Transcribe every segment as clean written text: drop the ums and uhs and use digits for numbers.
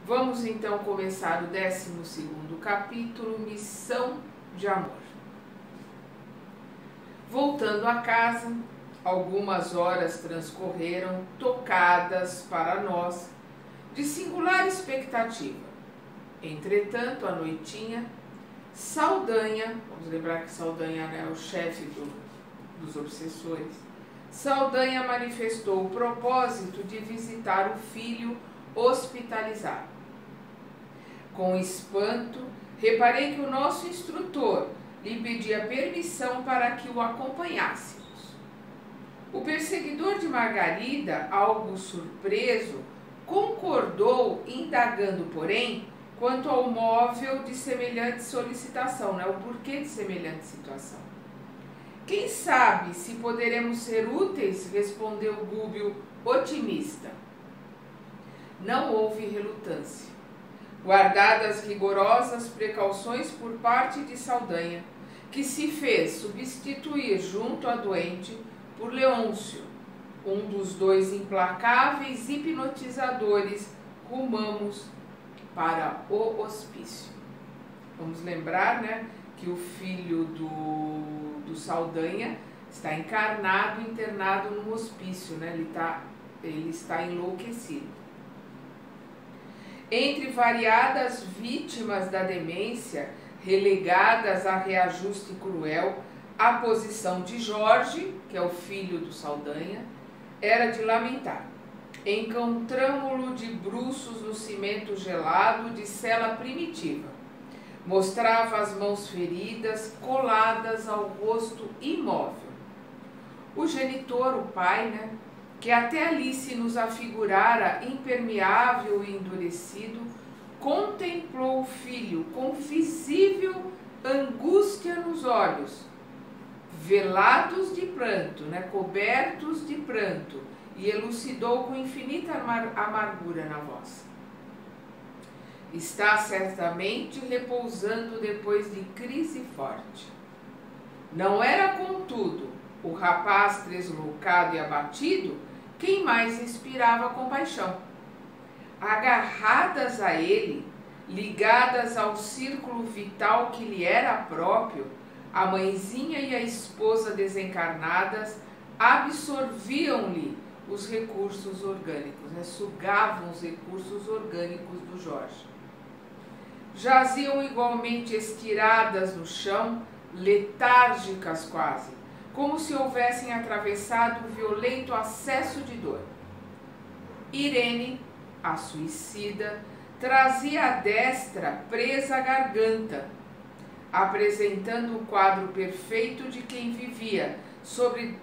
Vamos então começar o 12º capítulo, Missão de Amor. Voltando a casa, algumas horas transcorreram, tocadas para nós de singular expectativa. Entretanto, à noitinha, Saldanha, vamos lembrar que Saldanha é o chefe dos obsessores, Saldanha manifestou o propósito de visitar o filho hospitalizado. Com espanto, reparei que o nosso instrutor lhe pedia permissão para que o acompanhássemos. O perseguidor de Margarida, algo surpreso, concordou, indagando, porém, quanto ao móvel de semelhante solicitação, o porquê de semelhante situação. Quem sabe se poderemos ser úteis, respondeu Gúbio, otimista. Não houve relutância. Guardadas rigorosas precauções por parte de Saldanha, que se fez substituir junto à doente por Leôncio, um dos dois implacáveis hipnotizadores, rumamos para o hospício. Vamos lembrar, que o filho do Saldanha está encarnado, internado no hospício, ele está enlouquecido. Entre variadas vítimas da demência, relegadas a reajuste cruel, a posição de Jorge, que é o filho do Saldanha, era de lamentar. Encontramo-lo de bruços no cimento gelado de cela primitiva. Mostrava as mãos feridas, coladas ao rosto imóvel. O genitor, o pai, que até ali se nos afigurara impermeável e endurecido, contemplou o filho com visível angústia nos olhos, velados de pranto, cobertos de pranto, e elucidou com infinita amargura na voz. Está certamente repousando depois de crise forte. Não era, contudo, o rapaz tresloucado e abatido quem mais inspirava compaixão. Agarradas a ele, ligadas ao círculo vital que lhe era próprio, a mãezinha e a esposa desencarnadas absorviam-lhe os recursos orgânicos, sugavam os recursos orgânicos do Jorge. Jaziam igualmente estiradas no chão, letárgicas quase, como se houvessem atravessado um violento acesso de dor. Irene, a suicida, trazia a destra presa à garganta, apresentando o quadro perfeito de quem vivia sob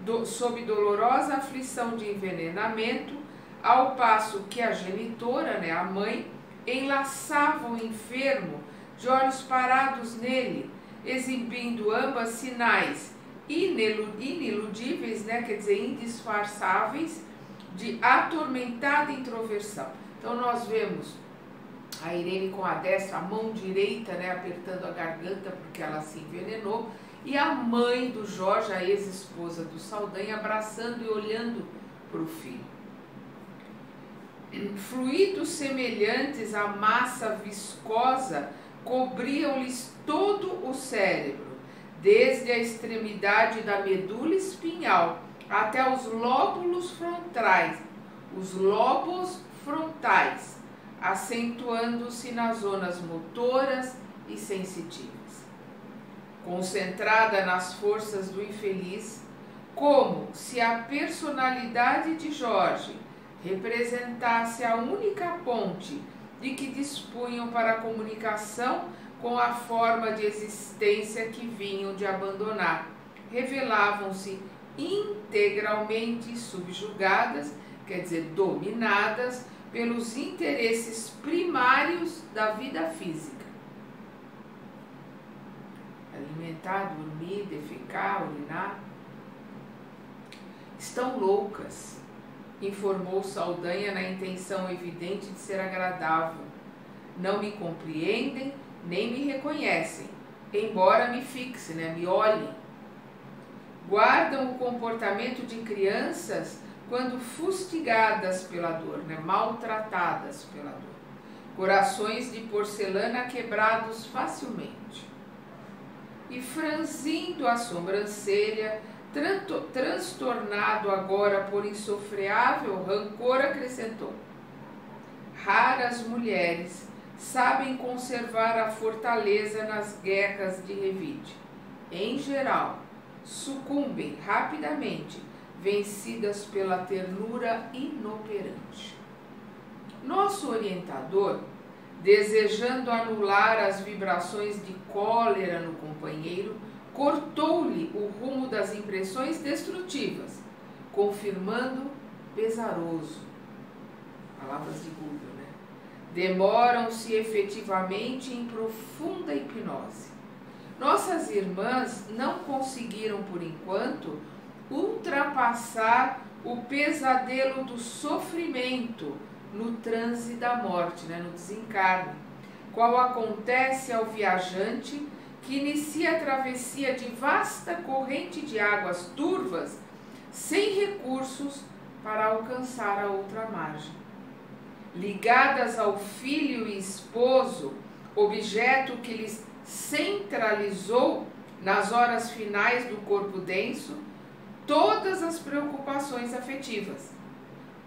dolorosa aflição de envenenamento, ao passo que a genitora, a mãe, enlaçava o enfermo de olhos parados nele, exibindo ambas sinais iniludíveis, quer dizer, indisfarçáveis, de atormentada introversão. Então nós vemos a Irene com a destra, a mão direita, apertando a garganta porque ela se envenenou, e a mãe do Jorge, a ex-esposa do Saldanha, abraçando e olhando para o filho. Fluidos semelhantes à massa viscosa cobriam-lhes todo o cérebro, desde a extremidade da medula espinhal até os lobos frontais, acentuando-se nas zonas motoras e sensitivas. Concentrada nas forças do infeliz, como se a personalidade de Jorge representasse a única ponte de que dispunham para a comunicação com a forma de existência que vinham de abandonar, revelavam-se integralmente subjugadas, quer dizer, dominadas pelos interesses primários da vida física. Alimentar, dormir, defecar, urinar. Estão loucas, informou Saldanha na intenção evidente de ser agradável. Não me compreendem, nem me reconhecem, embora me fixem, me olhem. Guardam o comportamento de crianças quando fustigadas pela dor, maltratadas pela dor. corações de porcelana quebrados facilmente. E franzindo a sobrancelha, transtornado agora por insofreável rancor, acrescentou: raras mulheres sabem conservar a fortaleza nas guerras de revide. Em geral, sucumbem rapidamente, vencidas pela ternura inoperante. Nosso orientador, desejando anular as vibrações de cólera no companheiro, cortou-lhe o rumo das impressões destrutivas, confirmando pesaroso. Palavras de Google, né? Demoram-se efetivamente em profunda hipnose. Nossas irmãs não conseguiram, por enquanto, ultrapassar o pesadelo do sofrimento no transe da morte, né, no desencarne, qual acontece ao viajante que inicia a travessia de vasta corrente de águas turvas sem recursos para alcançar a outra margem. Ligadas ao filho e esposo, objeto que lhes centralizou nas horas finais do corpo denso todas as preocupações afetivas,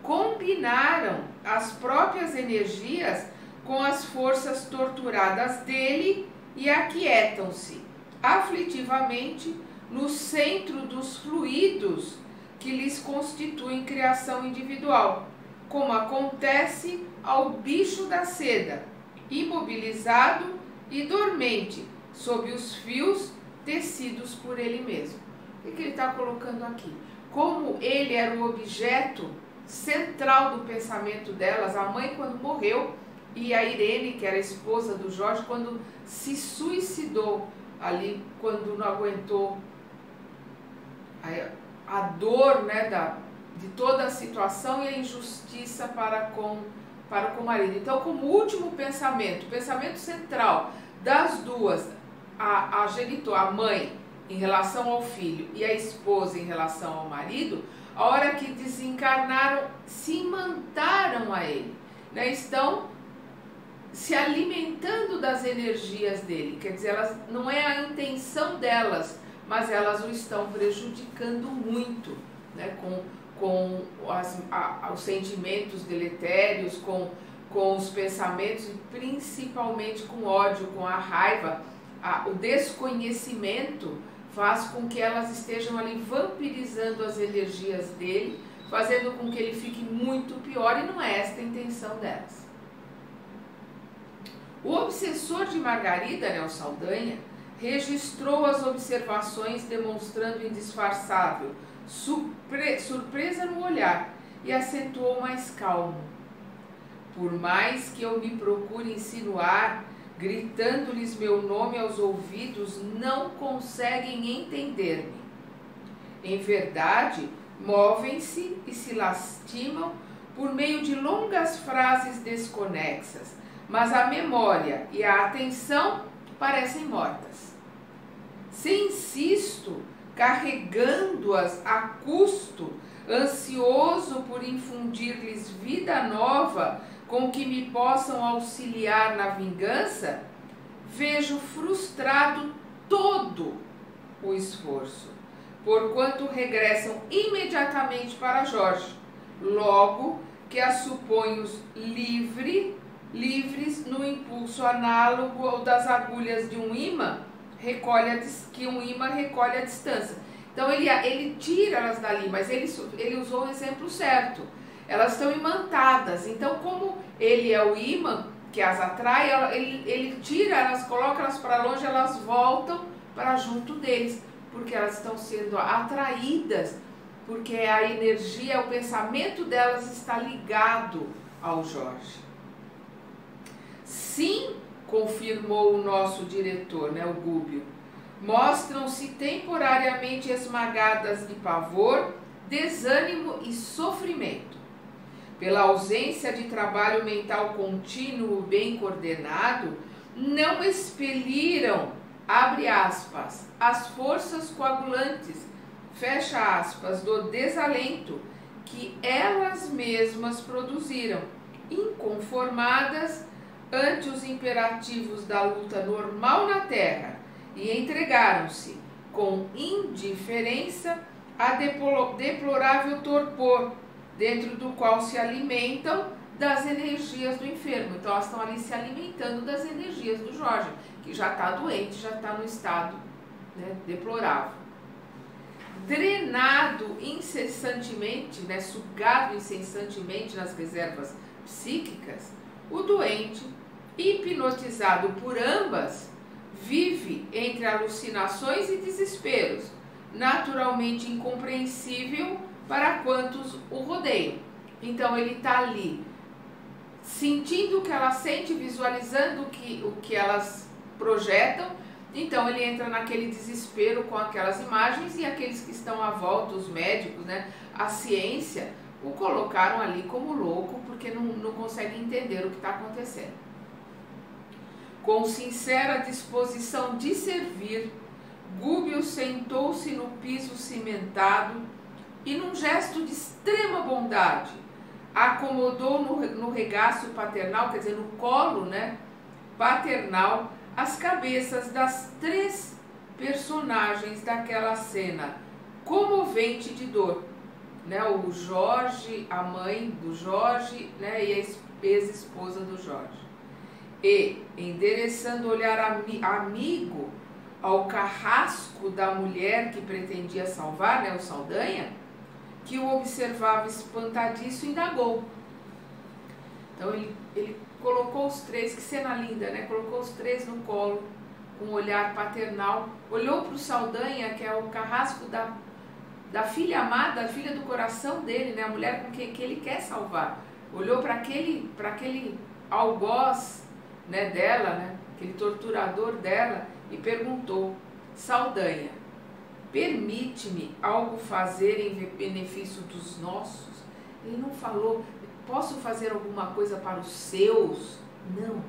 combinaram as próprias energias com as forças torturadas dele e aquietam-se aflitivamente no centro dos fluidos que lhes constituem criação individual, como acontece ao bicho da seda, imobilizado e dormente sob os fios tecidos por ele mesmo. O que ele está colocando aqui? Como ele era o objeto central do pensamento delas, a mãe quando morreu e a Irene, que era a esposa do Jorge, quando se suicidou ali, quando não aguentou a dor, né, de toda a situação e a injustiça para com o marido. Então, como último pensamento, o pensamento central das duas, a genitora, a mãe em relação ao filho e a esposa em relação ao marido, a hora que desencarnaram, se imantaram a ele, né? Estão se alimentando das energias dele, quer dizer, elas, não é a intenção delas, mas elas o estão prejudicando muito, né? Com os sentimentos deletérios, com os pensamentos e principalmente com o ódio, com a raiva. O desconhecimento faz com que elas estejam ali vampirizando as energias dele, fazendo com que ele fique muito pior, e não é esta a intenção delas. O obsessor de Margarida, né, o Saldanha, registrou as observações demonstrando indisfarçável surpresa no olhar e acentuou mais calmo. Por mais que eu me procure insinuar, gritando-lhes meu nome aos ouvidos, não conseguem entender-me. Em verdade, movem-se e se lastimam por meio de longas frases desconexas, mas a memória e a atenção parecem mortas. Se insisto, carregando-as a custo, ansioso por infundir-lhes vida nova com que me possam auxiliar na vingança, vejo frustrado todo o esforço, porquanto regressam imediatamente para Jorge, logo que as suponho livres no impulso análogo ao das agulhas de um imã, que um imã recolhe a distância. Então ele tira elas dali, mas ele usou o exemplo certo. Elas estão imantadas, então como ele é o imã que as atrai, ele tira elas, coloca elas para longe, elas voltam para junto deles, porque elas estão sendo atraídas, porque a energia, o pensamento delas está ligado ao Jorge. Sim, confirmou o nosso diretor, né, o Gúbio, mostram-se temporariamente esmagadas de pavor, desânimo e sofrimento. Pela ausência de trabalho mental contínuo bem coordenado, não expeliram, abre aspas, as forças coagulantes, fecha aspas, do desalento que elas mesmas produziram, inconformadas ante os imperativos da luta normal na terra e entregaram-se com indiferença a deplorável torpor, dentro do qual se alimentam das energias do enfermo. Então elas estão ali se alimentando das energias do Jorge, que já está doente, já está no estado, né, deplorável. Drenado incessantemente, né, sugado incessantemente nas reservas psíquicas, o doente, hipnotizado por ambas, vive entre alucinações e desesperos, naturalmente incompreensível para quantos o rodeiam. Então ele está ali, sentindo o que ela sente, visualizando o que elas projetam. Então ele entra naquele desespero com aquelas imagens, e aqueles que estão à volta, os médicos, né, a ciência, o colocaram ali como louco, porque não conseguem entender o que está acontecendo. Com sincera disposição de servir, Gúbio sentou-se no piso cimentado e, num gesto de extrema bondade, acomodou no regaço paternal, quer dizer, no colo, né, paternal, as cabeças das 3 personagens daquela cena comovente de dor, né, o Jorge, a mãe do Jorge, né, e a ex-esposa do Jorge. E, endereçando o olhar amigo ao carrasco da mulher que pretendia salvar, né, o Saldanha, que o observava espantadiço, indagou. Então ele colocou os 3, que cena linda, né? Colocou os 3 no colo, com um olhar paternal, olhou para o Saldanha, que é o carrasco da filha amada, a filha do coração dele, né? A mulher com que ele quer salvar. Olhou para aquele algoz, né, dela, né? Aquele torturador dela, e perguntou: Saldanha, permite-me algo fazer em benefício dos nossos? Ele não falou: posso fazer alguma coisa para os seus? Não.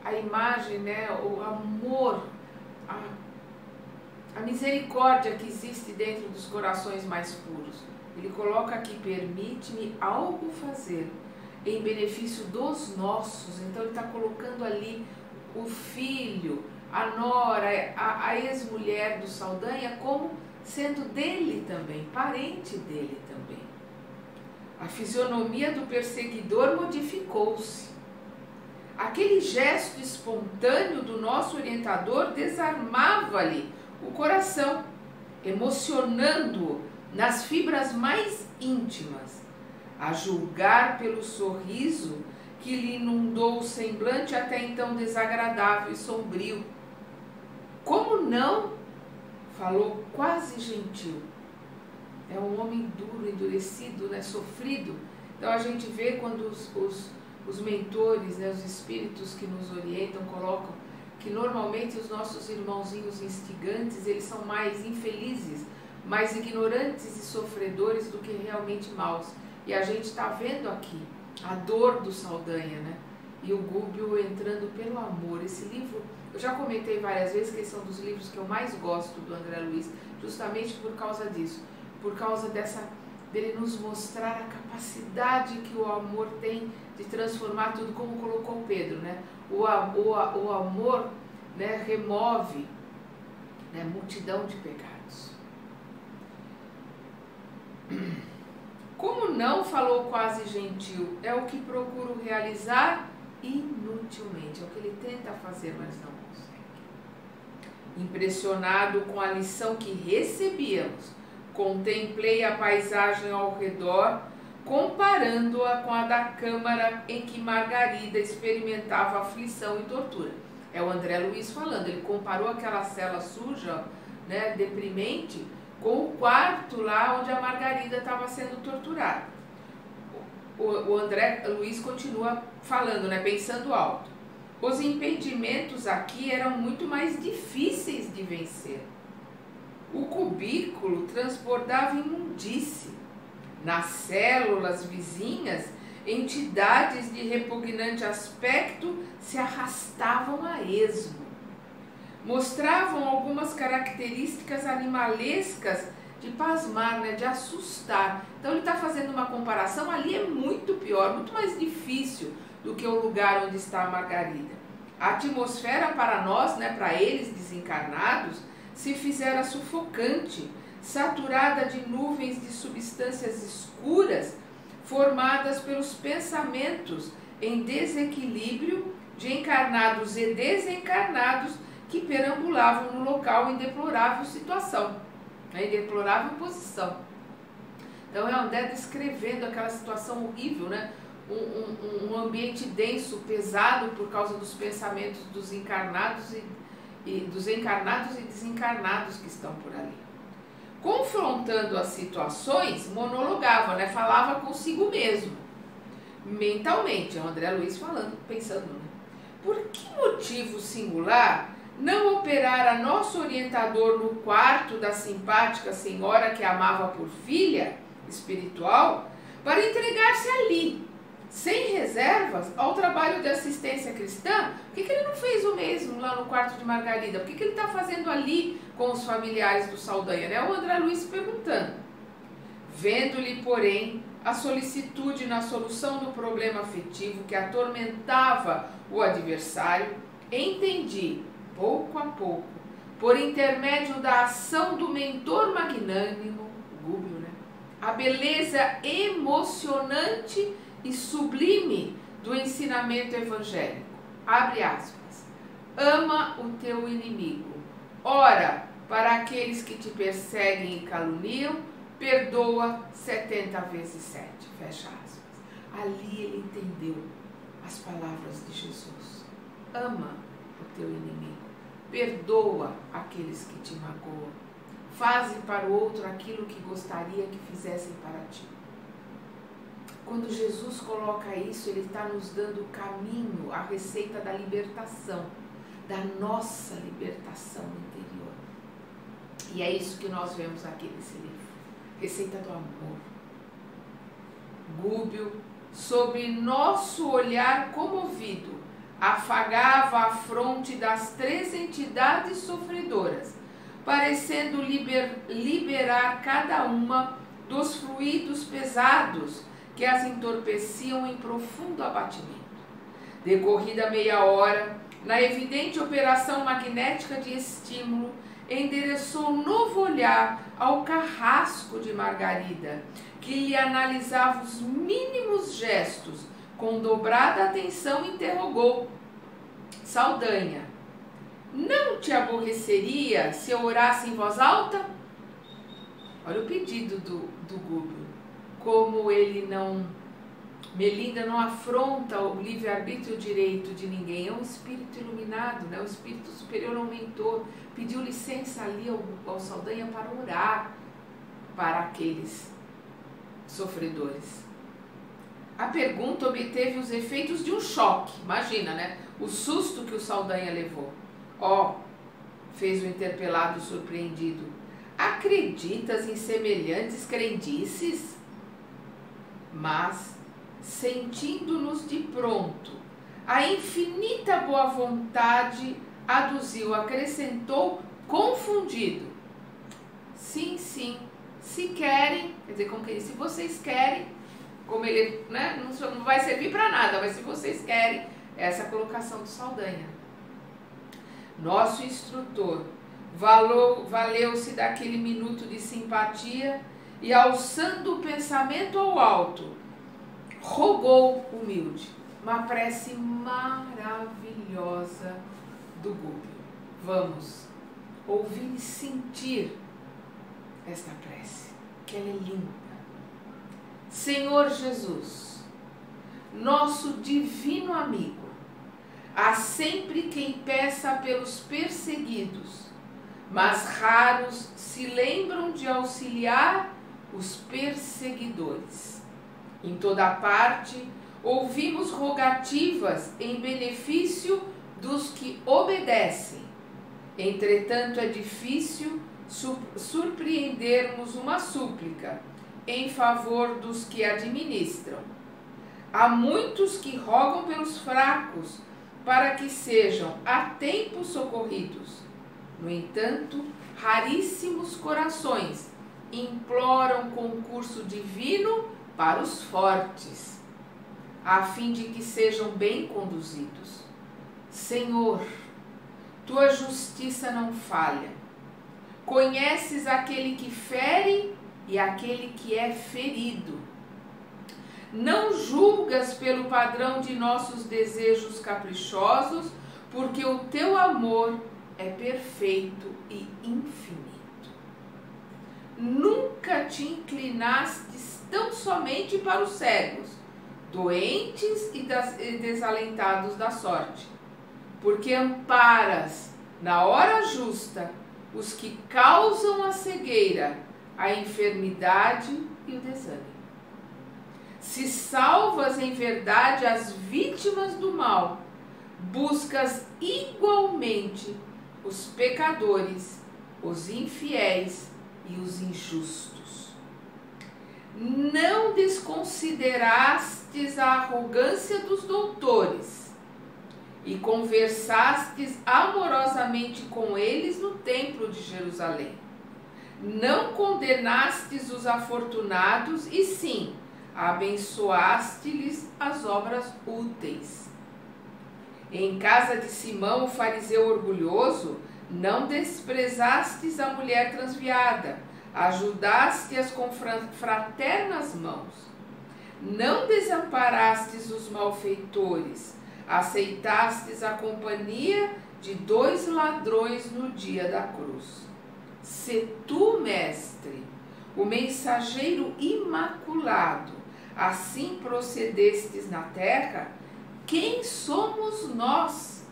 A imagem, né, o amor, a misericórdia que existe dentro dos corações mais puros. Ele coloca aqui: permite-me algo fazer em benefício dos nossos. Então ele está colocando ali o filho, a nora, a ex-mulher do Saldanha como sendo dele também, parente dele também. A fisionomia do perseguidor modificou-se. Aquele gesto espontâneo do nosso orientador desarmava-lhe o coração, emocionando-o nas fibras mais íntimas, a julgar pelo sorriso que lhe inundou o semblante até então desagradável e sombrio. Como não? Falou quase gentil. É um homem duro, endurecido, né, sofrido. Então a gente vê quando os mentores, né, os espíritos que nos orientam, colocam que normalmente os nossos irmãozinhos instigantes, eles são mais infelizes, mais ignorantes e sofredores do que realmente maus. E a gente está vendo aqui a dor do Saldanha, né? E o Gúbio entrando pelo amor. Esse livro, eu já comentei várias vezes que esse é um dos livros que eu mais gosto do André Luiz, justamente por causa disso, por causa dele nos mostrar a capacidade que o amor tem de transformar tudo, como colocou Pedro, né? O amor, né, remove, né, multidão de pecados. Como não, falou quase gentil, é o que procuro realizar inutilmente, é o que ele tenta fazer, mas não consegue. Impressionado com a lição que recebíamos, contemplei a paisagem ao redor, comparando-a com a da câmara em que Margarida experimentava aflição e tortura. É o André Luiz falando, ele comparou aquela cela suja, né, deprimente, com o quarto lá onde a Margarida estava sendo torturada. O André Luiz continua falando, né, pensando alto. Os impedimentos aqui eram muito mais difíceis de vencer. O cubículo transbordava imundície. Nas células vizinhas, entidades de repugnante aspecto se arrastavam a esmo. Mostravam algumas características animalescas pasmar, né, de assustar. Então ele está fazendo uma comparação, ali é muito pior, muito mais difícil do que o lugar onde está a Margarida. A atmosfera para nós, né, para eles desencarnados, se fizera sufocante, saturada de nuvens de substâncias escuras, formadas pelos pensamentos em desequilíbrio de encarnados e desencarnados que perambulavam no local em deplorável situação, em deplorável posição. Então é André descrevendo aquela situação horrível, né? Um ambiente denso, pesado por causa dos pensamentos dos encarnados dos encarnados e desencarnados que estão por ali. Confrontando as situações, monologava, né? Falava consigo mesmo, mentalmente. É o André Luiz falando, pensando, né? Por que motivo singular não operara nosso orientador no quarto da simpática senhora que amava por filha espiritual para entregar-se ali, sem reservas, ao trabalho de assistência cristã? Por que ele não fez o mesmo lá no quarto de Margarida? Por que ele está fazendo ali com os familiares do Saldanha? É o André Luiz perguntando. Vendo-lhe, porém, a solicitude na solução do problema afetivo que atormentava o adversário, entendi, pouco a pouco, por intermédio da ação do mentor magnânimo, Gúbio, né, a beleza emocionante e sublime do ensinamento evangélico. Abre aspas. Ama o teu inimigo. Ora, para aqueles que te perseguem e caluniam, perdoa 70 vezes 7. Fecha aspas. Ali ele entendeu as palavras de Jesus. Ama o teu inimigo. Perdoa aqueles que te magoam. Faze para o outro aquilo que gostaria que fizessem para ti. Quando Jesus coloca isso, ele está nos dando o caminho, a receita da libertação, da nossa libertação interior. E é isso que nós vemos aqui nesse livro. Receita do amor. Gúbio, sob nosso olhar comovido, afagava a fronte das 3 entidades sofredoras, parecendo liberar cada uma dos fluidos pesados que as entorpeciam em profundo abatimento. Decorrida meia hora, na evidente operação magnética de estímulo, endereçou novo olhar ao carrasco de Margarida, que lhe analisava os mínimos gestos. Com dobrada atenção interrogou: Saldanha, não te aborreceria se eu orasse em voz alta? Olha o pedido do Gúbio. Como ele não... Melinda não afronta o livre-arbítrio e o direito de ninguém. É um espírito iluminado, né? Um espírito superior, um mentor. Pediu licença ali ao Saldanha para orar para aqueles sofredores. A pergunta obteve os efeitos de um choque. Imagina, né? O susto que o Saldanha levou. Fez o interpelado surpreendido. Acreditas em semelhantes crendices? Mas, sentindo-nos de pronto, a infinita boa vontade aduziu, acrescentou, confundido: sim, sim, se querem, quer dizer, como que se vocês querem, como ele, né, não vai servir para nada, mas se vocês querem, essa é a colocação do Saldanha. Nosso instrutor valeu-se daquele minuto de simpatia e, alçando o pensamento ao alto, rogou humilde, uma prece maravilhosa do Gúbio. Vamos ouvir e sentir esta prece, que ela é linda. Senhor Jesus, nosso divino amigo, há sempre quem peça pelos perseguidos, mas raros se lembram de auxiliar os perseguidores. Em toda parte, ouvimos rogativas em benefício dos que obedecem. Entretanto, é difícil surpreendermos uma súplica em favor dos que administram. Há muitos que rogam pelos fracos para que sejam a tempo socorridos. No entanto, raríssimos corações imploram concurso divino para os fortes, a fim de que sejam bem conduzidos. Senhor, tua justiça não falha. Conheces aquele que fere e aquele que é ferido. Não julgas pelo padrão de nossos desejos caprichosos, porque o teu amor é perfeito e infinito. Nunca te inclinastes tão somente para os cegos, doentes e desalentados da sorte, porque amparas na hora justa os que causam a cegueira, a enfermidade e o desânimo. Se salvas em verdade as vítimas do mal, buscas igualmente os pecadores, os infiéis e os injustos. Não desconsiderastes a arrogância dos doutores e conversastes amorosamente com eles no templo de Jerusalém. Não condenastes os afortunados, e sim, abençoaste-lhes as obras úteis. Em casa de Simão, o fariseu orgulhoso, não desprezastes a mulher transviada, ajudaste-as com fraternas mãos. Não desamparastes os malfeitores, aceitastes a companhia de 2 ladrões no dia da cruz. Se tu, mestre, o mensageiro imaculado, assim procedestes na terra, quem somos nós,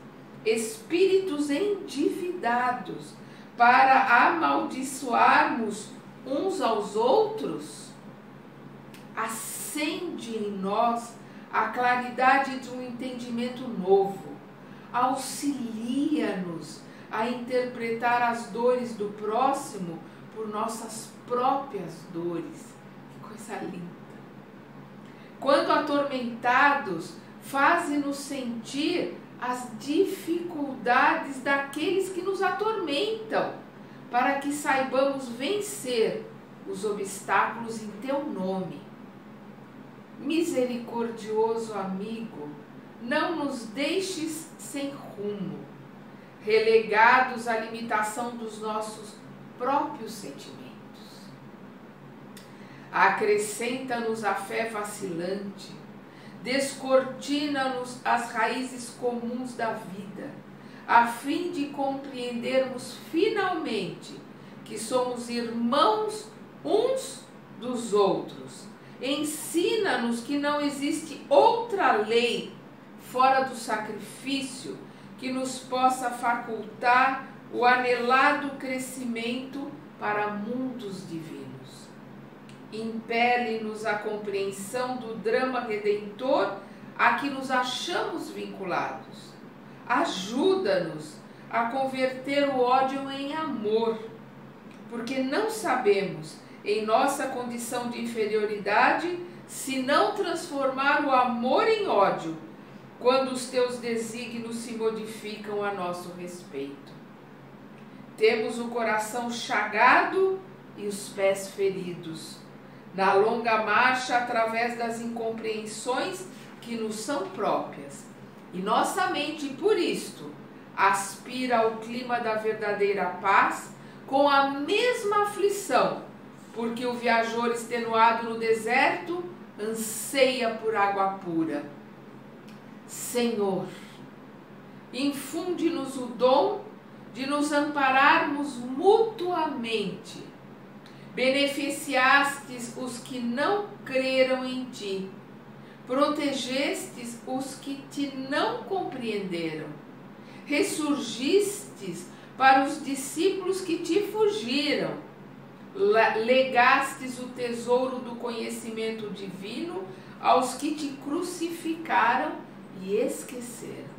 espíritos endividados, para amaldiçoarmos uns aos outros? Acende em nós a claridade de um entendimento novo, auxilia-nos a interpretar as dores do próximo por nossas próprias dores. Que coisa linda! Quando atormentados, faze-nos sentir as dificuldades daqueles que nos atormentam, para que saibamos vencer os obstáculos em teu nome. Misericordioso amigo, não nos deixes sem rumo, relegados à limitação dos nossos próprios sentimentos. Acrescenta-nos a fé vacilante, descortina-nos as raízes comuns da vida, a fim de compreendermos finalmente que somos irmãos uns dos outros. Ensina-nos que não existe outra lei fora do sacrifício que nos possa facultar o anelado crescimento para mundos divinos. Impele-nos a compreensão do drama redentor a que nos achamos vinculados. Ajuda-nos a converter o ódio em amor, porque não sabemos, em nossa condição de inferioridade, se não transformar o amor em ódio, quando os teus desígnios se modificam a nosso respeito. Temos o coração chagado e os pés feridos, na longa marcha através das incompreensões que nos são próprias. E nossa mente, por isto, aspira ao clima da verdadeira paz com a mesma aflição, porque o viajor extenuado no deserto anseia por água pura. Senhor, infunde-nos o dom de nos ampararmos mutuamente. Beneficiastes os que não creram em ti, protegestes os que te não compreenderam, ressurgistes para os discípulos que te fugiram, legastes o tesouro do conhecimento divino aos que te crucificaram e esqueceram.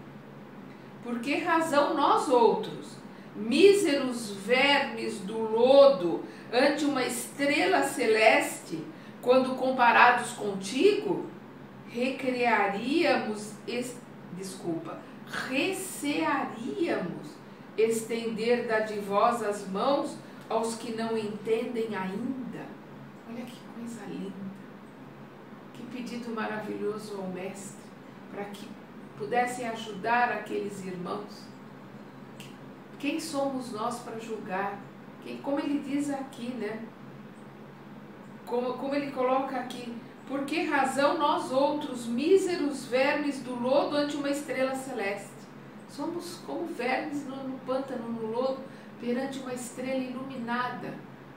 Por que razão nós outros, míseros vermes do lodo, ante uma estrela celeste, quando comparados contigo, recearíamos estender dadivosas mãos aos que não entendem ainda? coisa linda! Que pedido maravilhoso ao Mestre, para que pudessem ajudar aqueles irmãos. Quem somos nós para julgar? Como ele diz aqui, né? Como ele coloca aqui, por que razão nós outros, míseros vermes do lodo ante uma estrela celeste? Somos como vermes no pântano, no lodo, perante uma estrela iluminada,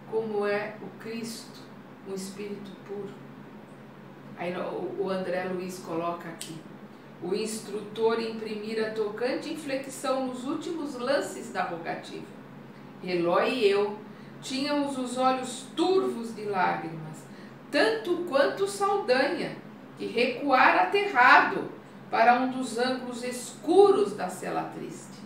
como é o Cristo, um Espírito puro. Aí o André Luiz coloca aqui, o instrutor imprimira tocante inflexão nos últimos lances da rogativa. Eló e eu tínhamos os olhos turvos de lágrimas, tanto quanto Saldanha, que recuara aterrado para um dos ângulos escuros da cela triste.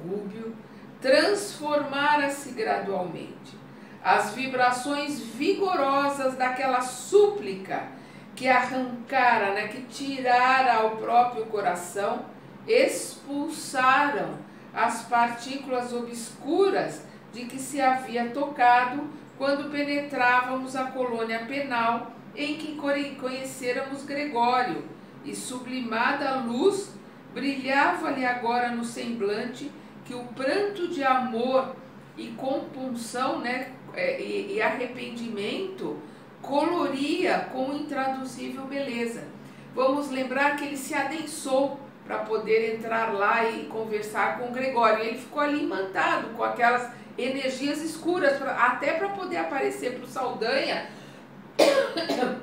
Gúbio transformara-se gradualmente. As vibrações vigorosas daquela súplica que arrancara, né, que tirara ao próprio coração, expulsaram as partículas obscuras de que se havia tocado quando penetrávamos a colônia penal em que conhecéramos Gregório, e sublimada luz brilhava-lhe agora no semblante que o pranto de amor e compunção, né, e arrependimento coloria com intraduzível beleza. Vamos lembrar que ele se adensou para poder entrar lá e conversar com Gregório. Ele ficou ali imantado com aquelas energias escuras, até para poder aparecer para o Saldanha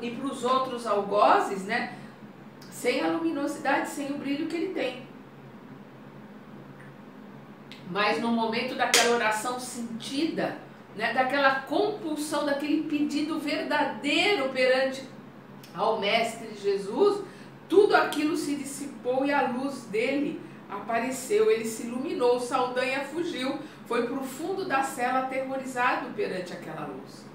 e para os outros algozes, né, sem a luminosidade, sem o brilho que ele tem. Mas no momento daquela oração sentida, né, daquela compulsão, daquele pedido verdadeiro perante ao Mestre Jesus, tudo aquilo se dissipou e a luz dele apareceu, ele se iluminou. Saldanha fugiu, foi para o fundo da cela aterrorizado perante aquela luz.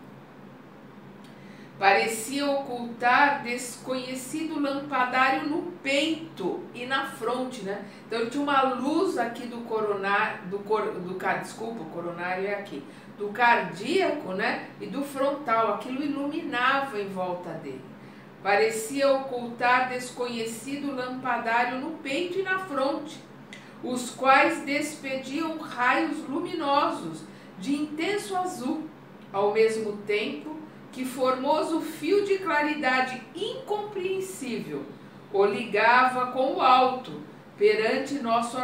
Parecia ocultar desconhecido lampadário no peito e na fronte, né? Então ele tinha uma luz aqui do coronário, desculpa, o coronário é aqui, do cardíaco, né? E do frontal, aquilo iluminava em volta dele. Parecia ocultar desconhecido lampadário no peito e na fronte, os quais despediam raios luminosos de intenso azul, ao mesmo tempo que formoso fio de claridade incompreensível o ligava com o alto perante nosso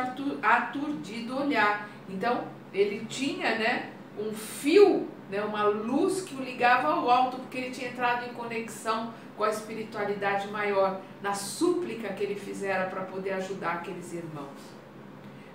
aturdido olhar. Então ele tinha, né, um fio, né, uma luz que o ligava ao alto, porque ele tinha entrado em conexão com a espiritualidade maior, na súplica que ele fizera para poder ajudar aqueles irmãos.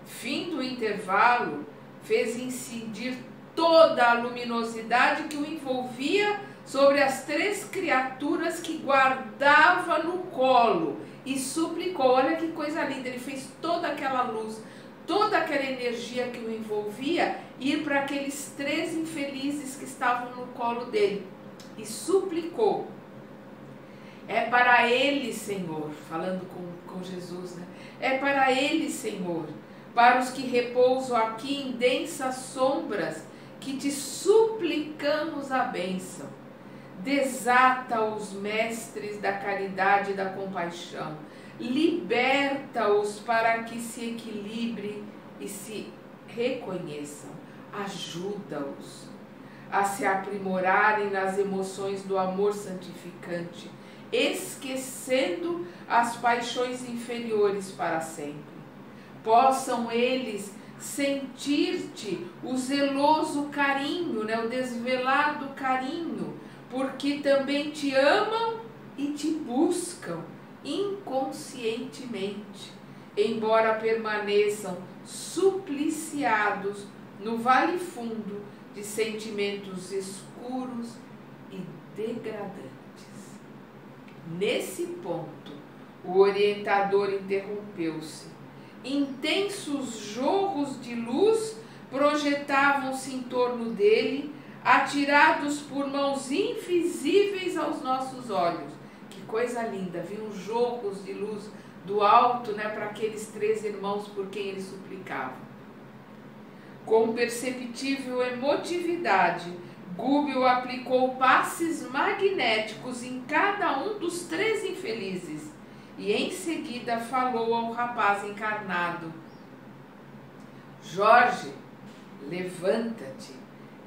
Fim do intervalo fez incidir toda a luminosidade que o envolvia sobre as três criaturas que guardava no colo e suplicou. Olha que coisa linda, ele fez toda aquela luz, toda aquela energia que o envolvia ir para aqueles três infelizes que estavam no colo dele e suplicou. É para eles, Senhor, falando com Jesus, né? É para eles, Senhor, para os que repousam aqui em densas sombras, que te suplicamos a bênção. Desata os mestres da caridade e da compaixão, liberta-os para que se equilibrem e se reconheçam, ajuda-os a se aprimorarem nas emoções do amor santificante, esquecendo as paixões inferiores para sempre. Possam eles sentir-te o zeloso carinho, né, o desvelado carinho, porque também te amam e te buscam inconscientemente, embora permaneçam supliciados no vale fundo de sentimentos escuros e degradantes. Nesse ponto, o orientador interrompeu-se. Intensos jorros de luz projetavam-se em torno dele, atirados por mãos invisíveis aos nossos olhos. Que coisa linda, vinham jorros de luz do alto, né, para aqueles três irmãos por quem ele suplicava. Com perceptível emotividade, Gúbio aplicou passes magnéticos em cada um dos 3 infelizes e em seguida falou ao rapaz encarnado: Jorge, levanta-te,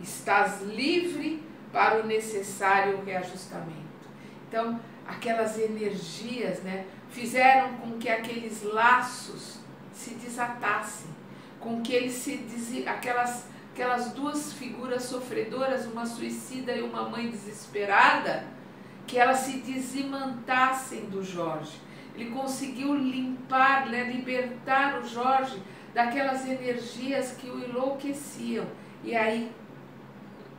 estás livre para o necessário reajustamento. Então, aquelas energias, né, fizeram com que aqueles laços se desatassem, com que aquelas 2 figuras sofredoras, uma suicida e uma mãe desesperada, que elas se desimantassem do Jorge. Ele conseguiu limpar, né, libertar o Jorge daquelas energias que o enlouqueciam. E aí,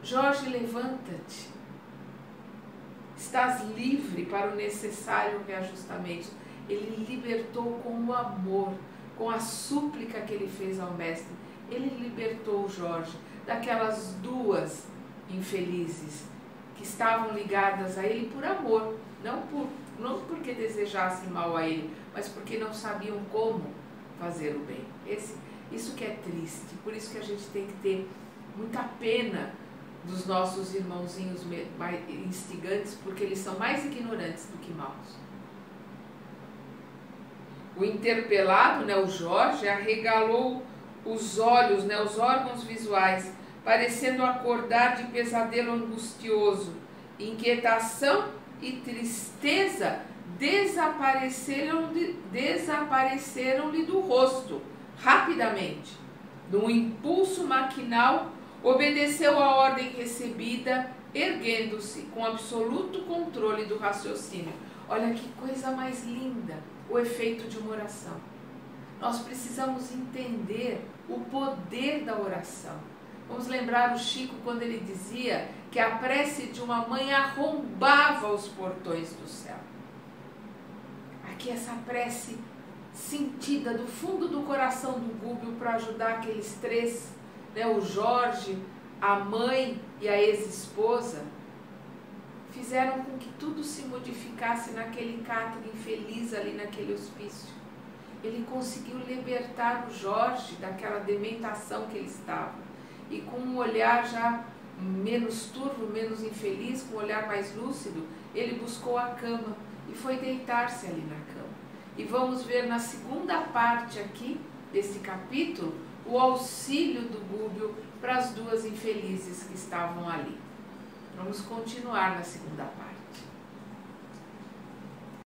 Jorge, levanta-te, estás livre para o necessário reajustamento. Ele libertou com o amor, com a súplica que ele fez ao mestre. Ele libertou o Jorge daquelas 2 infelizes que estavam ligadas a ele por amor, não porque desejassem mal a ele, mas porque não sabiam como fazer o bem. Isso que é triste, por isso que a gente tem que ter muita pena dos nossos irmãozinhos instigantes, porque eles são mais ignorantes do que maus. O interpelado, né, o Jorge, arregalou os olhos, né, os órgãos visuais, parecendo acordar de pesadelo angustioso. Inquietação e tristeza desapareceram-lhe do rosto, rapidamente. Num impulso maquinal, obedeceu à ordem recebida, erguendo-se com absoluto controle do raciocínio. Olha que coisa mais linda, o efeito de uma oração. Nós precisamos entender o poder da oração. Vamos lembrar o Chico quando ele dizia que a prece de uma mãe arrombava os portões do céu. Aqui essa prece sentida do fundo do coração do Gúbio para ajudar aqueles 3, né, o Jorge, a mãe e a ex-esposa, fizeram com que tudo se modificasse naquele cátedra infeliz ali naquele hospício. Ele conseguiu libertar o Jorge daquela dementação que ele estava. E com um olhar já menos turvo, menos infeliz, com um olhar mais lúcido, ele buscou a cama e foi deitar-se ali na cama. E vamos ver na segunda parte aqui desse capítulo o auxílio do Gúbio para as 2 infelizes que estavam ali. Vamos continuar na segunda parte.